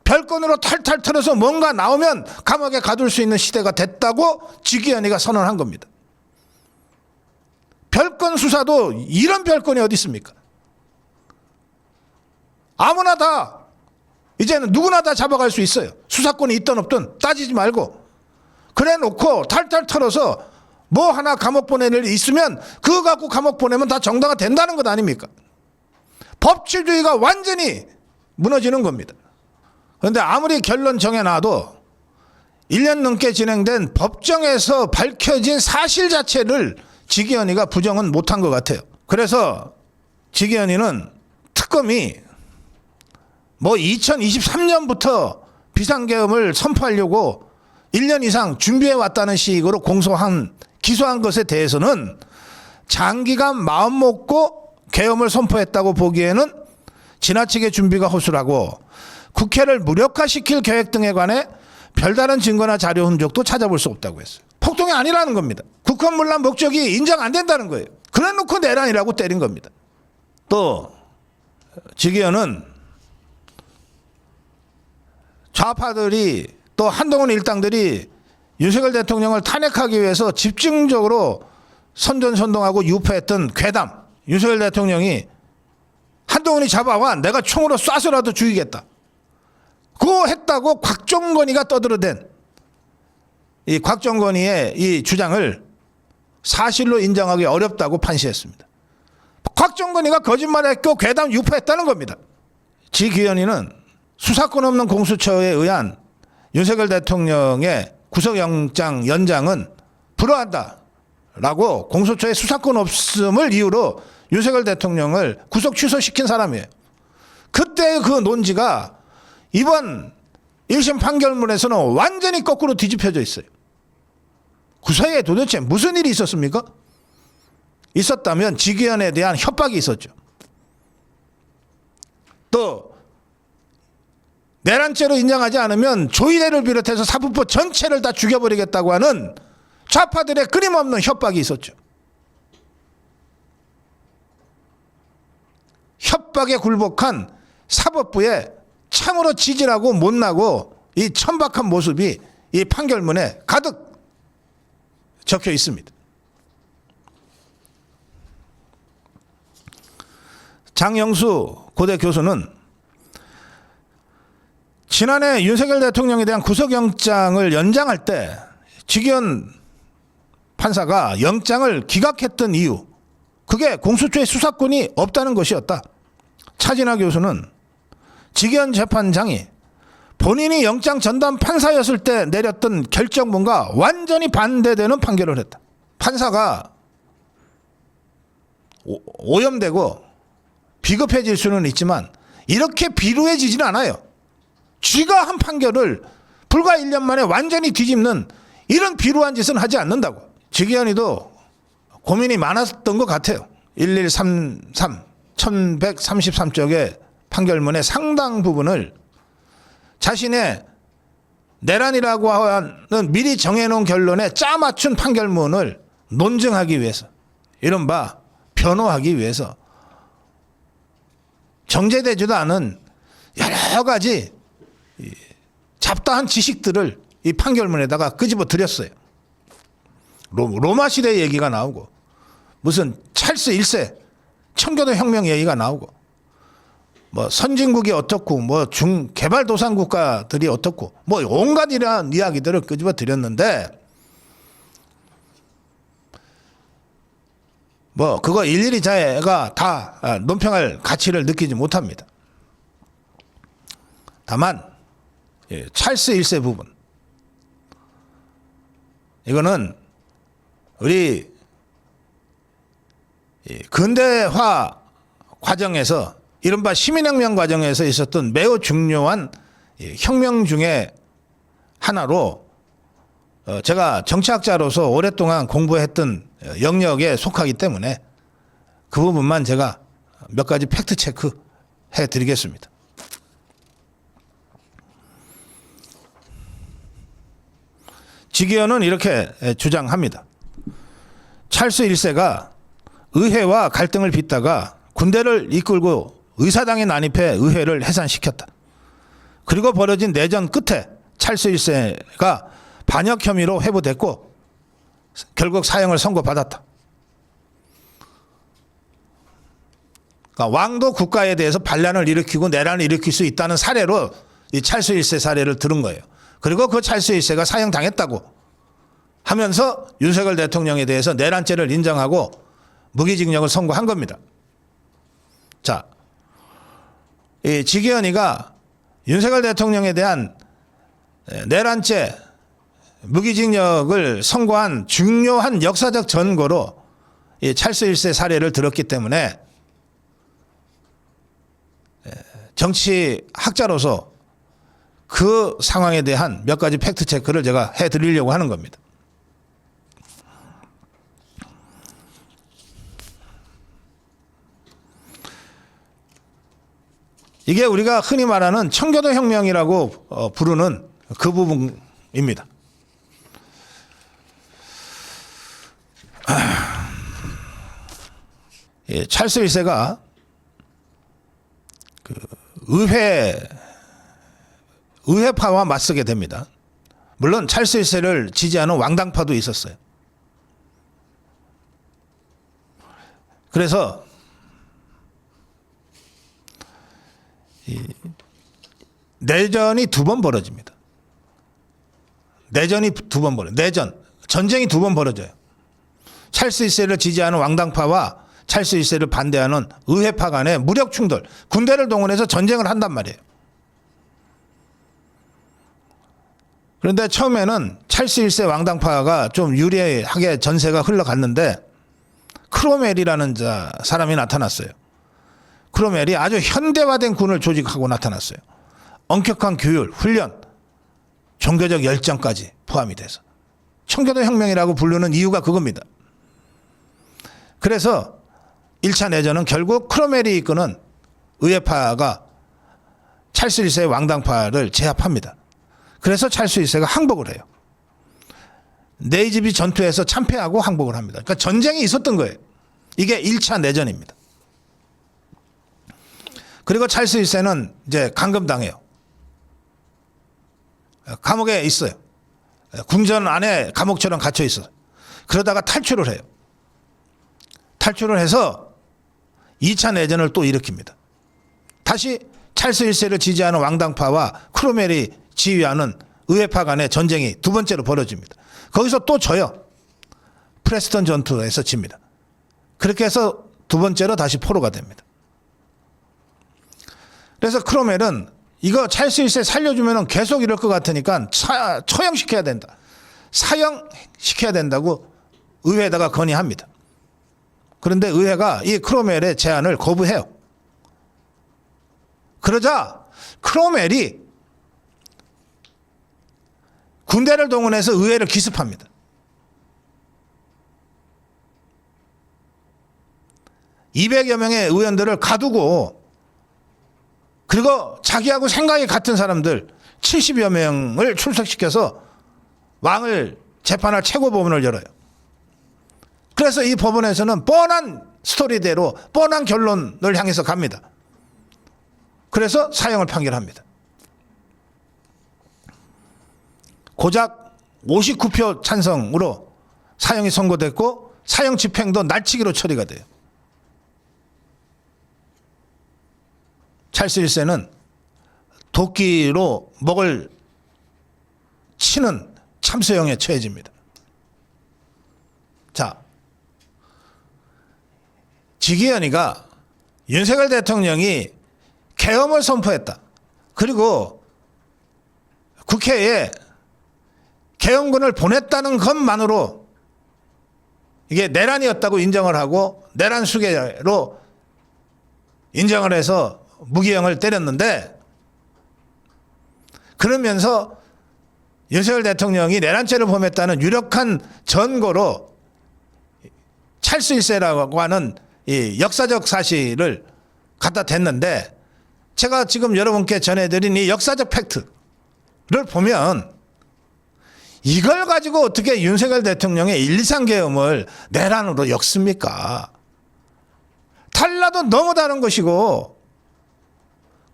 별건으로 탈탈 털어서 뭔가 나오면 감옥에 가둘 수 있는 시대가 됐다고 직위원회가 선언한 겁니다. 별건 수사도 이런 별건이 어디 있습니까? 아무나 다 이제는 누구나 다 잡아갈 수 있어요. 수사권이 있든 없든 따지지 말고 그래 놓고 탈탈 털어서 뭐 하나 감옥 보낼 일이 있으면 그거 갖고 감옥 보내면 다 정당화 된다는 것 아닙니까? 법치주의가 완전히 무너지는 겁니다. 그런데 아무리 결론 정해놔도 1년 넘게 진행된 법정에서 밝혀진 사실 자체를 직위원회가 부정은 못한 것 같아요. 그래서 직위원회는 특검이 뭐 2023년부터 비상계엄을 선포하려고 1년 이상 준비해 왔다는 식으로 기소한 것에 대해서는 장기간 마음 먹고 계엄을 선포했다고 보기에는 지나치게 준비가 허술하고 국회를 무력화시킬 계획 등에 관해 별다른 증거나 자료 흔적도 찾아볼 수 없다고 했어요. 폭동이 아니라는 겁니다. 국헌문란 목적이 인정 안 된다는 거예요. 그래 놓고 내란이라고 때린 겁니다. 또 직위원은 좌파들이 또 한동훈 일당들이 윤석열 대통령을 탄핵하기 위해서 집중적으로 선전선동하고 유포했던 괴담, 윤석열 대통령이 한동훈이 잡아와 내가 총으로 쏴서라도 죽이겠다. 그거 했다고 곽종건이가 떠들어댄 이 곽종건이의 이 주장을 사실로 인정하기 어렵다고 판시했습니다. 곽종건이가 거짓말했고 괴담 유포했다는 겁니다. 지기현이는 수사권 없는 공수처에 의한 윤석열 대통령의 구속영장 연장은 불허한다라고 공수처의 수사권 없음을 이유로 윤석열 대통령을 구속 취소시킨 사람이에요. 그때의 그 논지가 이번 1심 판결문에서는 완전히 거꾸로 뒤집혀져 있어요. 그 사이에 도대체 무슨 일이 있었습니까? 있었다면 직위원에 대한 협박이 있었죠. 또 내란죄로 인정하지 않으면 조이대를 비롯해서 사법부 전체를 다 죽여버리겠다고 하는 좌파들의 끊임없는 협박이 있었죠. 협박에 굴복한 사법부의 참으로 지질하고 못나고 이 천박한 모습이 이 판결문에 가득 적혀 있습니다. 장영수 고대 교수는 지난해 윤석열 대통령에 대한 구속영장을 연장할 때 지기현 판사가 영장을 기각했던 이유, 그게 공수처의 수사권이 없다는 것이었다. 차진하 교수는 지기현 재판장이 본인이 영장 전담 판사였을 때 내렸던 결정문과 완전히 반대되는 판결을 했다. 판사가 오염되고 비겁해질 수는 있지만 이렇게 비루해지지는 않아요. 쥐가 한 판결을 불과 1년 만에 완전히 뒤집는 이런 비루한 짓은 하지 않는다고. 지기현이도 고민이 많았던 것 같아요. 1133쪽의 판결문의 상당 부분을 자신의 내란이라고 하는 미리 정해놓은 결론에 짜맞춘 판결문을 논증하기 위해서, 이른바 변호하기 위해서 정제되지도 않은 여러 가지 잡다한 지식들을 이 판결문에다가 끄집어 들였어요. 로마 시대 얘기가 나오고 무슨 찰스 1세 청교도 혁명 얘기가 나오고 뭐 선진국이 어떻고 뭐 중개발도상 국가들이 어떻고 뭐 온갖 이러한 이야기들을 끄집어 들였는데 뭐 그거 일일이 제가 다 논평할 가치를 느끼지 못합니다. 다만 찰스 1세 부분, 이거는 우리 근대화 과정에서 이른바 시민혁명 과정에서 있었던 매우 중요한 혁명 중에 하나로 제가 정치학자로서 오랫동안 공부했던 영역에 속하기 때문에 그 부분만 제가 몇 가지 팩트 체크 해드리겠습니다. 지기현은 이렇게 주장합니다. 찰스 1세가 의회와 갈등을 빚다가 군대를 이끌고 의사당에 난입해 의회를 해산시켰다. 그리고 벌어진 내전 끝에 찰스 1세가 반역 혐의로 회부됐고 결국 사형을 선고받았다. 그러니까 왕도 국가에 대해서 반란을 일으키고 내란을 일으킬 수 있다는 사례로 이 찰스 1세 사례를 들은 거예요. 그리고 그 찰스 1세가 사형당했다고 하면서 윤석열 대통령에 대해서 내란죄를 인정하고 무기징역을 선고한 겁니다. 자, 이 지기현이가 윤석열 대통령에 대한 내란죄 무기징역을 선고한 중요한 역사적 전거로 이 찰스 1세 사례를 들었기 때문에 정치학자로서 그 상황에 대한 몇 가지 팩트 체크를 제가 해드리려고 하는 겁니다. 이게 우리가 흔히 말하는 청교도 혁명이라고 부르는 그 부분입니다. 찰스 1세가 그 의회파와 맞서게 됩니다. 물론 찰스 1세를 지지하는 왕당파도 있었어요. 그래서 내전이 두 번 벌어집니다. 전쟁이 두 번 벌어져요. 찰스 1세를 지지하는 왕당파와 찰스 1세를 반대하는 의회파 간의 무력 충돌, 군대를 동원해서 전쟁을 한단 말이에요. 그런데 처음에는 찰스 1세 왕당파가 좀 유리하게 전세가 흘러갔는데 크로멜이라는 사람이 나타났어요. 크로멜이 아주 현대화된 군을 조직하고 나타났어요. 엄격한 규율, 훈련, 종교적 열정까지 포함이 돼서 청교도 혁명이라고 부르는 이유가 그겁니다. 그래서 1차 내전은 결국 크로멜이 이끄는 의회파가 찰스 1세의 왕당파를 제압합니다. 그래서 찰스 1세가 항복을 해요. 네이지비 전투에서 참패하고 항복을 합니다. 그러니까 전쟁이 있었던 거예요. 이게 1차 내전입니다. 그리고 찰스 1세는 이제 감금당해요. 감옥에 있어요. 궁전 안에 감옥처럼 갇혀 있어. 그러다가 탈출을 해요. 탈출을 해서 2차 내전을 또 일으킵니다. 다시 찰스 1세를 지지하는 왕당파와 크로멜이 지휘하는 의회파 간의 전쟁이 두 번째로 벌어집니다. 거기서 또 져요. 프레스턴 전투에서 집니다. 그렇게 해서 두 번째로 다시 포로가 됩니다. 그래서 크로멜은 이거 찰스 1세 살려주면 계속 이럴 것 같으니까 처형시켜야 된다. 사형시켜야 된다고 의회에다가 건의합니다. 그런데 의회가 이 크로멜의 제안을 거부해요. 그러자 크로멜이 군대를 동원해서 의회를 기습합니다. (200여) 명의 의원들을 가두고, 그리고 자기하고 생각이 같은 사람들 70여 명을 출석시켜서 왕을 재판할 최고법원을 열어요. 그래서 이 법원에서는 뻔한 스토리대로 뻔한 결론을 향해서 갑니다. 그래서 사형을 판결합니다. 고작 59표 찬성으로 사형이 선고됐고 사형 집행도 날치기로 처리가 돼요. 찰스 1세는 도끼로 목을 치는 참수형에 처해집니다. 자, 지기현이가 윤석열 대통령이 계엄을 선포했다. 그리고 국회에 계엄군을 보냈다는 것만으로 이게 내란이었다고 인정을 하고 내란 수괴로 인정을 해서 무기형을 때렸는데, 그러면서 윤석열 대통령이 내란죄를 범했다는 유력한 전거로 찰스 1세라고 하는 이 역사적 사실을 갖다 댔는데, 제가 지금 여러분께 전해드린 이 역사적 팩트를 보면 이걸 가지고 어떻게 윤석열 대통령의 1.23 계엄을 내란으로 엮습니까? 달라도 너무 다른 것이고,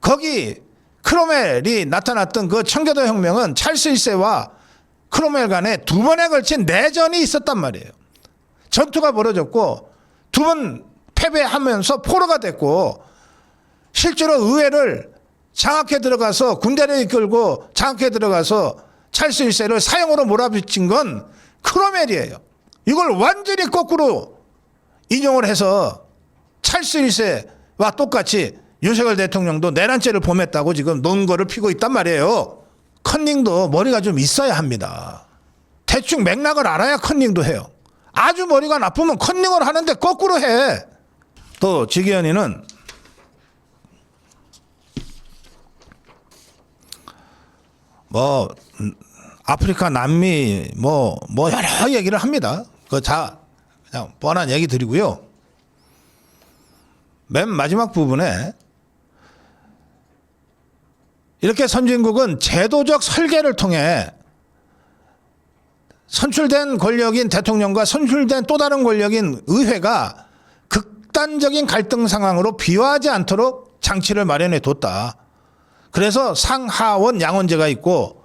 거기 크로멜이 나타났던 그 청교도 혁명은 찰스 1세와 크로멜 간에 두 번에 걸친 내전이 있었단 말이에요. 전투가 벌어졌고 두 번 패배하면서 포로가 됐고, 실제로 의회를 장악해 들어가서 군대를 이끌고 장악해 들어가서 찰스 1세를 사형으로 몰아붙인 건 크로멜이에요. 이걸 완전히 거꾸로 인용을 해서 찰스 1세와 똑같이 윤석열 대통령도 내란죄를 범했다고 지금 논거를 피고 있단 말이에요. 컨닝도 머리가 좀 있어야 합니다. 대충 맥락을 알아야 컨닝도 해요. 아주 머리가 나쁘면 컨닝을 하는데 거꾸로 해. 또 지기현이는 뭐 아프리카 남미 뭐 여러 얘기를 합니다. 그거 다 그냥 뻔한 얘기 드리고요. 맨 마지막 부분에 이렇게 선진국은 제도적 설계를 통해 선출된 권력인 대통령과 선출된 또 다른 권력인 의회가 극단적인 갈등 상황으로 비화하지 않도록 장치를 마련해 뒀다. 그래서 상하원 양원제가 있고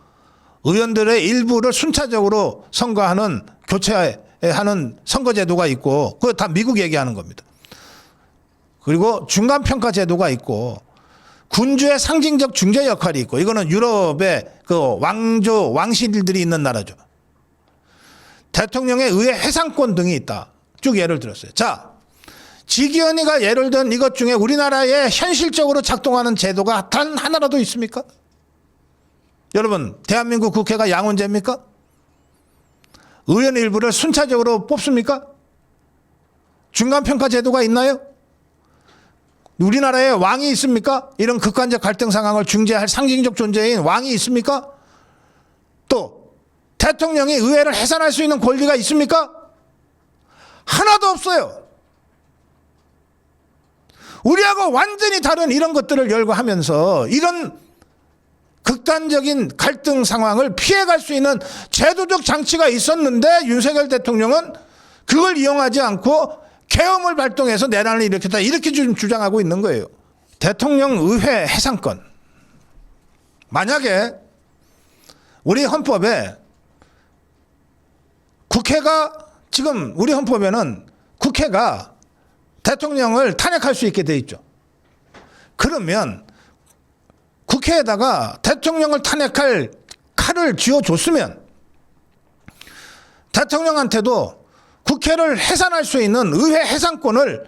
의원들의 일부를 순차적으로 선거하는 교체하는 선거제도가 있고, 그거 다 미국 얘기하는 겁니다. 그리고 중간평가 제도가 있고 군주의 상징적 중재 역할이 있고, 이거는 유럽의 그 왕실들이 있는 나라죠. 대통령의 의회 해상권 등이 있다. 쭉 예를 들었어요. 자, 지기현이가 예를 든 이것 중에 우리나라에 현실적으로 작동하는 제도가 단 하나라도 있습니까? 여러분, 대한민국 국회가 양원제입니까? 의원 일부를 순차적으로 뽑습니까? 중간평가 제도가 있나요? 우리나라에 왕이 있습니까? 이런 극단적 갈등 상황을 중재할 상징적 존재인 왕이 있습니까? 또 대통령이 의회를 해산할 수 있는 권리가 있습니까? 하나도 없어요. 우리하고 완전히 다른 이런 것들을 열거하면서 이런 극단적인 갈등 상황을 피해갈 수 있는 제도적 장치가 있었는데 윤석열 대통령은 그걸 이용하지 않고 계엄을 발동해서 내란을 일으켰다, 이렇게 지금 주장하고 있는 거예요. 대통령 의회 해상권, 만약에 우리 헌법에 국회가 지금 우리 헌법에는 국회가 대통령을 탄핵할 수 있게 돼 있죠. 그러면 국회에다가 대통령을 탄핵할 칼을 쥐어줬으면 대통령한테도 국회를 해산할 수 있는 의회 해산권을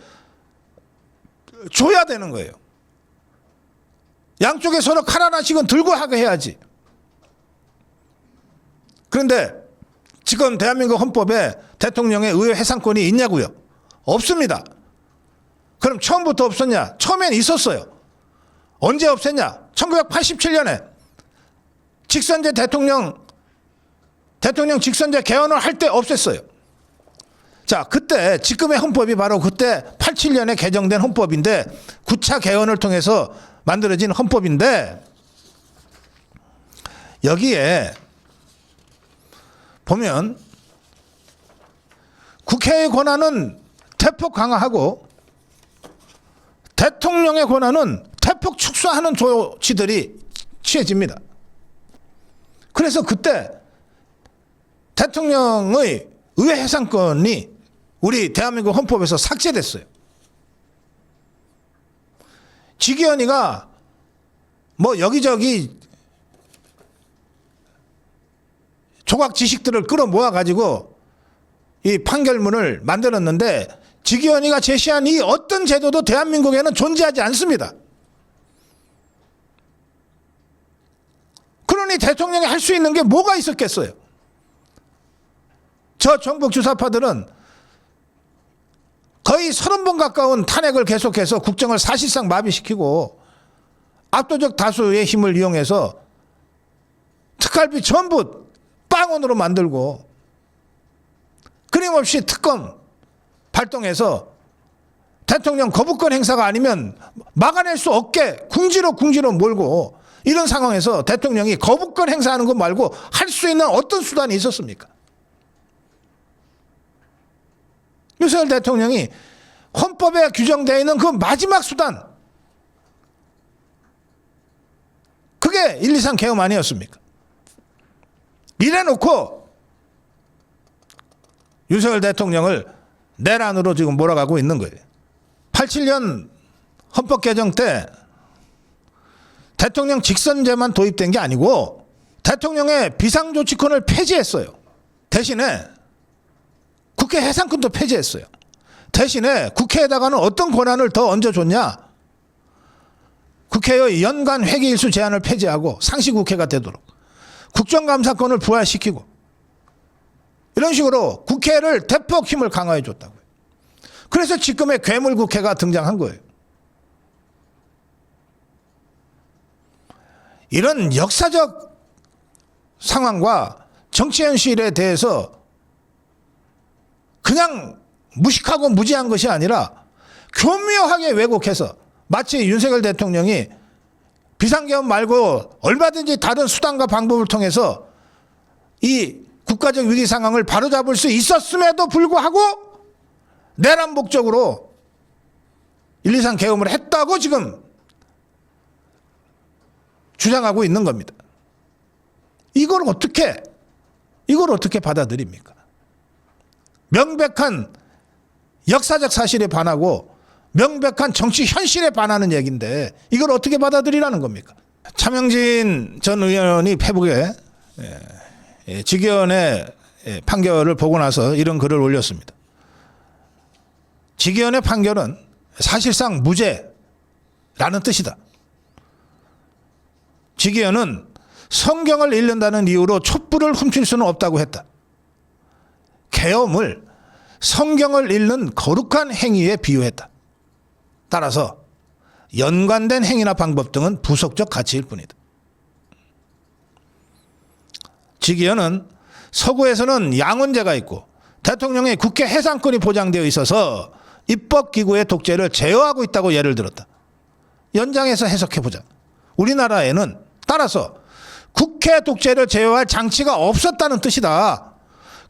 줘야 되는 거예요. 양쪽에 서로 칼 하나씩은 들고 하게 해야지. 그런데 지금 대한민국 헌법에 대통령의 의회 해산권이 있냐고요? 없습니다. 그럼 처음부터 없었냐? 처음엔 있었어요. 언제 없앴냐? 1987년에 직선제 대통령 직선제 개헌을 할 때 없앴어요. 자, 그때 지금의 헌법이 바로 그때 87년에 개정된 헌법인데 9차 개헌을 통해서 만들어진 헌법인데 여기에 보면 국회의 권한은 대폭 강화하고 대통령의 권한은 대폭 축소하는 조치들이 취해집니다. 그래서 그때 대통령의 의회 해산권이 우리 대한민국 헌법에서 삭제됐어요. 직위원회가 뭐 여기저기 조각 지식들을 끌어모아 가지고 이 판결문을 만들었는데 직위원회가 제시한 이 어떤 제도도 대한민국에는 존재하지 않습니다. 그러니 대통령이 할 수 있는 게 뭐가 있었겠어요? 저 정북 주사파들은 거의 30번 가까운 탄핵을 계속해서 국정을 사실상 마비시키고 압도적 다수의 힘을 이용해서 특활비 전부 빵원으로 만들고 끊임없이 특검 발동해서 대통령 거부권 행사가 아니면 막아낼 수 없게 궁지로 몰고 이런 상황에서 대통령이 거부권 행사하는 것 말고 할 수 있는 어떤 수단이 있었습니까? 윤석열 대통령이 헌법에 규정되어 있는 그 마지막 수단, 그게 123 개헌 아니었습니까? 이래놓고 윤석열 대통령을 내란으로 지금 몰아가고 있는 거예요. 87년 헌법 개정 때 대통령 직선제만 도입된 게 아니고 대통령의 비상조치권을 폐지했어요. 대신에 국회 해산권도 폐지했어요. 대신에 국회에다가는 어떤 권한을 더 얹어줬냐? 국회의 연간 회기일수 제한을 폐지하고 상시국회가 되도록 국정감사권을 부활시키고 이런 식으로 국회를 대폭 힘을 강화해 줬다고요. 그래서 지금의 괴물국회가 등장한 거예요. 이런 역사적 상황과 정치 현실에 대해서 그냥 무식하고 무지한 것이 아니라 교묘하게 왜곡해서 마치 윤석열 대통령이 비상계엄 말고 얼마든지 다른 수단과 방법을 통해서 이 국가적 위기 상황을 바로잡을 수 있었음에도 불구하고 내란 목적으로 123 계엄을 했다고 지금 주장하고 있는 겁니다. 이걸 어떻게 받아들입니까? 명백한 역사적 사실에 반하고 명백한 정치 현실에 반하는 얘기인데 이걸 어떻게 받아들이라는 겁니까? 차명진 전 의원이 페북에 직위원회 판결을 보고 나서 이런 글을 올렸습니다. 직위원회 판결은 사실상 무죄라는 뜻이다. 직위원은 성경을 읽는다는 이유로 촛불을 훔칠 수는 없다고 했다. 계엄을 성경을 읽는 거룩한 행위에 비유했다. 따라서 연관된 행위나 방법 등은 부속적 가치일 뿐이다. 직위원은 서구에서는 양원제가 있고 대통령의 국회 해산권이 보장되어 있어서 입법기구의 독재를 제어하고 있다고 예를 들었다. 연장해서 해석해보자. 우리나라에는 따라서 국회 독재를 제어할 장치가 없었다는 뜻이다.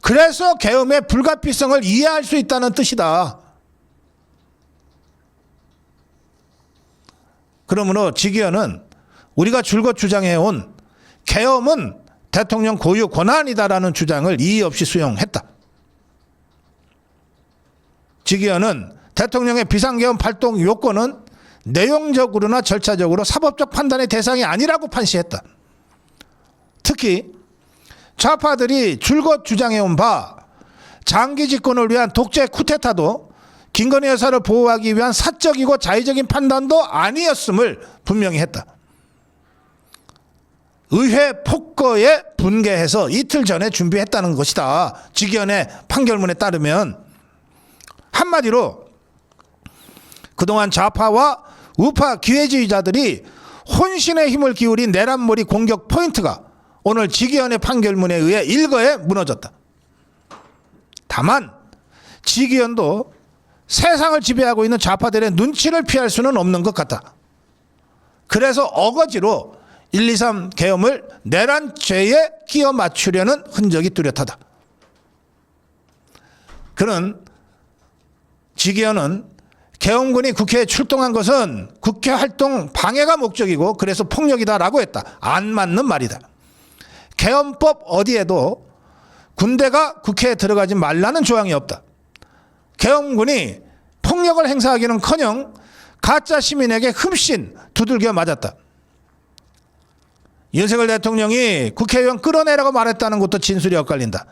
그래서 계엄의 불가피성을 이해할 수 있다는 뜻이다. 그러므로 직위원은 우리가 줄곧 주장해온 계엄은 대통령 고유 권한이다라는 주장을 이의 없이 수용했다. 직위원은 대통령의 비상계엄 발동 요건은 내용적으로나 절차적으로 사법적 판단의 대상이 아니라고 판시했다. 특히 좌파들이 줄곧 주장해온 바 장기 집권을 위한 독재 쿠데타도 김건희 여사를 보호하기 위한 사적이고 자의적인 판단도 아니었음을 분명히 했다. 의회 폭거에 분개해서 이틀 전에 준비했다는 것이다. 직위원의 판결문에 따르면 한마디로 그동안 좌파와 우파 기회주의자들이 혼신의 힘을 기울인 내란머리 공격 포인트가 오늘 직위원의 판결문에 의해 일거에 무너졌다. 다만 직위원도 세상을 지배하고 있는 좌파들의 눈치를 피할 수는 없는 것 같다. 그래서 어거지로 123 계엄을 내란죄에 끼워 맞추려는 흔적이 뚜렷하다. 그는 직위원은 계엄군이 국회에 출동한 것은 국회 활동 방해가 목적이고 그래서 폭력이다라고 했다. 안 맞는 말이다. 계엄법 어디에도 군대가 국회에 들어가지 말라는 조항이 없다. 계엄군이 폭력을 행사하기는커녕 가짜 시민에게 흠씬 두들겨 맞았다. 윤석열 대통령이 국회의원 끌어내라고 말했다는 것도 진술이 엇갈린다.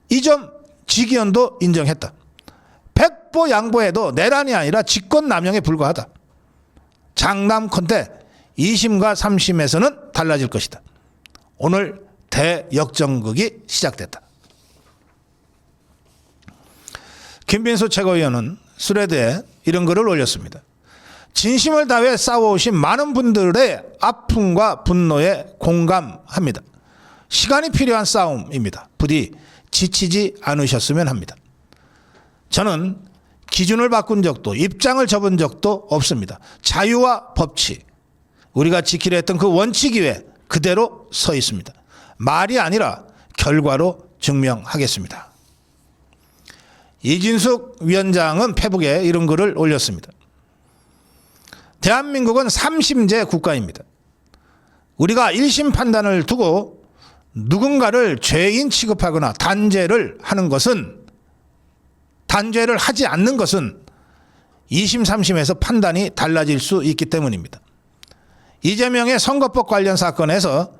이 점 직위원도 인정했다. 백보 양보해도 내란이 아니라 직권남용에 불과하다. 장남컨대 2심과 3심에서는 달라질 것이다. 오늘 대역전극이 시작됐다. 김빈수 최고위원은 스레드에 이런 글을 올렸습니다. 진심을 다해 싸워오신 많은 분들의 아픔과 분노에 공감합니다. 시간이 필요한 싸움입니다. 부디 지치지 않으셨으면 합니다. 저는 기준을 바꾼 적도 입장을 접은 적도 없습니다. 자유와 법치, 우리가 지키려 했던 그 원칙 위에 그대로 서 있습니다. 말이 아니라 결과로 증명하겠습니다. 이진숙 위원장은 페북에 이런 글을 올렸습니다. 대한민국은 3심제 국가입니다. 우리가 1심 판단을 두고 누군가를 죄인 취급하거나 단죄를 하지 않는 것은 2심, 3심에서 판단이 달라질 수 있기 때문입니다. 이재명의 선거법 관련 사건에서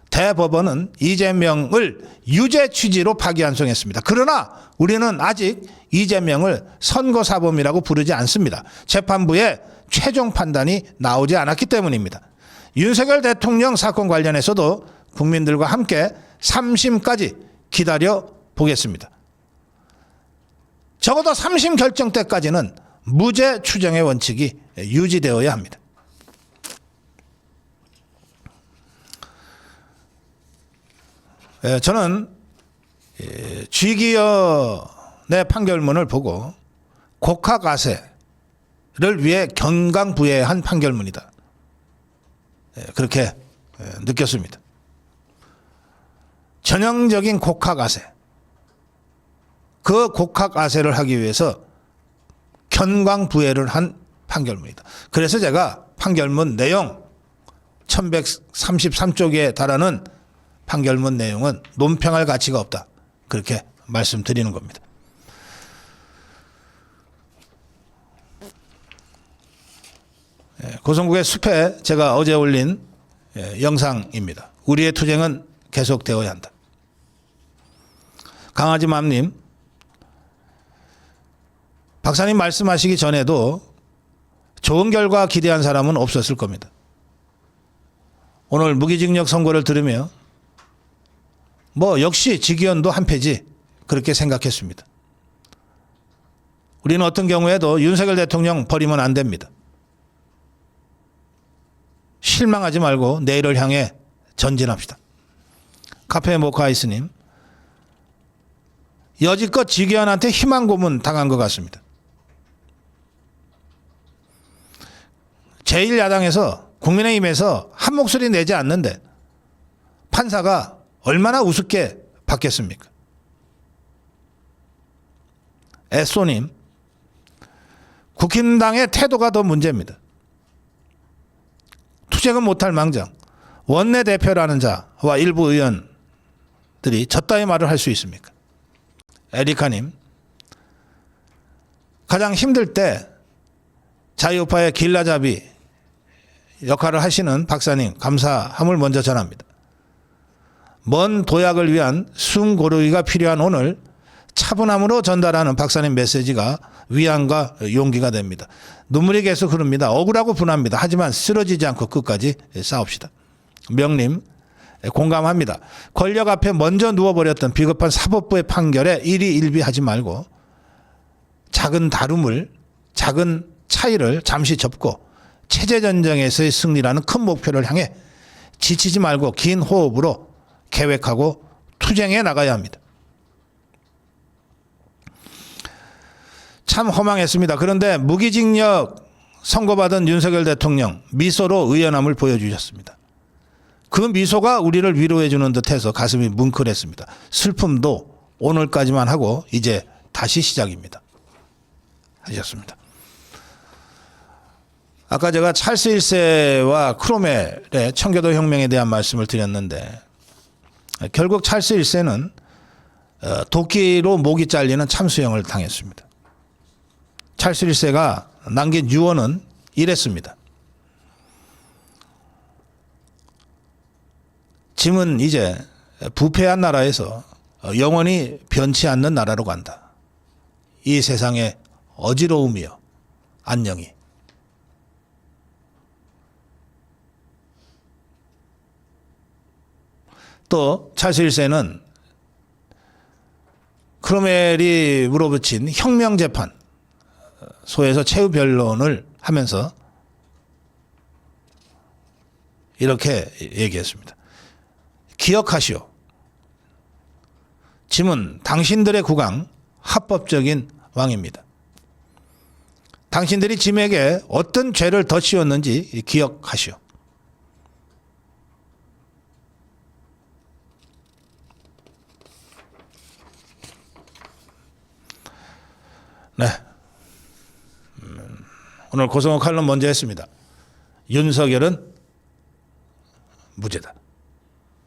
대법원은 이재명을 유죄 취지로 파기환송했습니다. 그러나 우리는 아직 이재명을 선거사범이라고 부르지 않습니다. 재판부의 최종 판단이 나오지 않았기 때문입니다. 윤석열 대통령 사건 관련해서도 국민들과 함께 3심까지 기다려 보겠습니다. 적어도 3심 결정 때까지는 무죄 추정의 원칙이 유지되어야 합니다. 저는 직위원의 판결문을 보고 국가가세를 위해 경강부회한 판결문이다. 그렇게 느꼈습니다. 전형적인 국가가세. 그 국가가세를 하기 위해서 경강부회를 한 판결문이다. 그래서 제가 판결문 내용 1133쪽에 달하는 판결문 내용은 논평할 가치가 없다. 그렇게 말씀드리는 겁니다. 고성국의 숲에 제가 어제 올린 영상입니다. 우리의 투쟁은 계속되어야 한다. 강아지맘님, 박사님 말씀하시기 전에도 좋은 결과 기대한 사람은 없었을 겁니다. 오늘 무기징역 선고를 들으며 역시 직위원도 한패지 그렇게 생각했습니다. 우리는 어떤 경우에도 윤석열 대통령 버리면 안 됩니다. 실망하지 말고 내일을 향해 전진합시다. 카페 모카아이스님, 여지껏 직위원한테 희망 고문 당한 것 같습니다. 제1야당에서 국민의힘에서 한 목소리 내지 않는데 판사가 얼마나 우습게 받겠습니까? 에쏘님, 국힘당의 태도가 더 문제입니다. 투쟁은 못할 망정 원내대표라는 자와 일부 의원들이 저따위 말을 할 수 있습니까? 에리카님, 가장 힘들 때 자유파의 길라잡이 역할을 하시는 박사님 감사함을 먼저 전합니다. 먼 도약을 위한 숭고르기가 필요한 오늘 차분함으로 전달하는 박사님 메시지가 위안과 용기가 됩니다. 눈물이 계속 흐릅니다. 억울하고 분합니다. 하지만 쓰러지지 않고 끝까지 싸웁시다. 명림 공감합니다. 권력 앞에 먼저 누워버렸던 비겁한 사법부의 판결에 일희일비하지 말고 작은 다름을, 작은 차이를 잠시 접고 체제전쟁에서의 승리라는 큰 목표를 향해 지치지 말고 긴 호흡으로 계획하고 투쟁해 나가야 합니다. 참 허망했습니다. 그런데 무기징역 선고받은 윤석열 대통령 미소로 의연함을 보여주셨습니다. 그 미소가 우리를 위로해 주는 듯해서 가슴이 뭉클했습니다. 슬픔도 오늘까지만 하고 이제 다시 시작입니다. 하셨습니다. 아까 제가 찰스 1세와 크로멜의 청교도 혁명에 대한 말씀을 드렸는데 결국 찰스 1세는 도끼로 목이 잘리는 참수형을 당했습니다. 찰스 1세가 남긴 유언은 이랬습니다. 짐은 이제 부패한 나라에서 영원히 변치 않는 나라로 간다. 이 세상의 어지러움이여 안녕히. 또 찰스 1세는 크로멜이 물어붙인 혁명재판 소에서 최후 변론을 하면서 이렇게 얘기했습니다. 기억하시오. 짐은 당신들의 국왕 합법적인 왕입니다. 당신들이 짐에게 어떤 죄를 더 씌웠는지 기억하시오. 네. 오늘 고성호 칼럼 먼저 했습니다. 윤석열은 무죄다.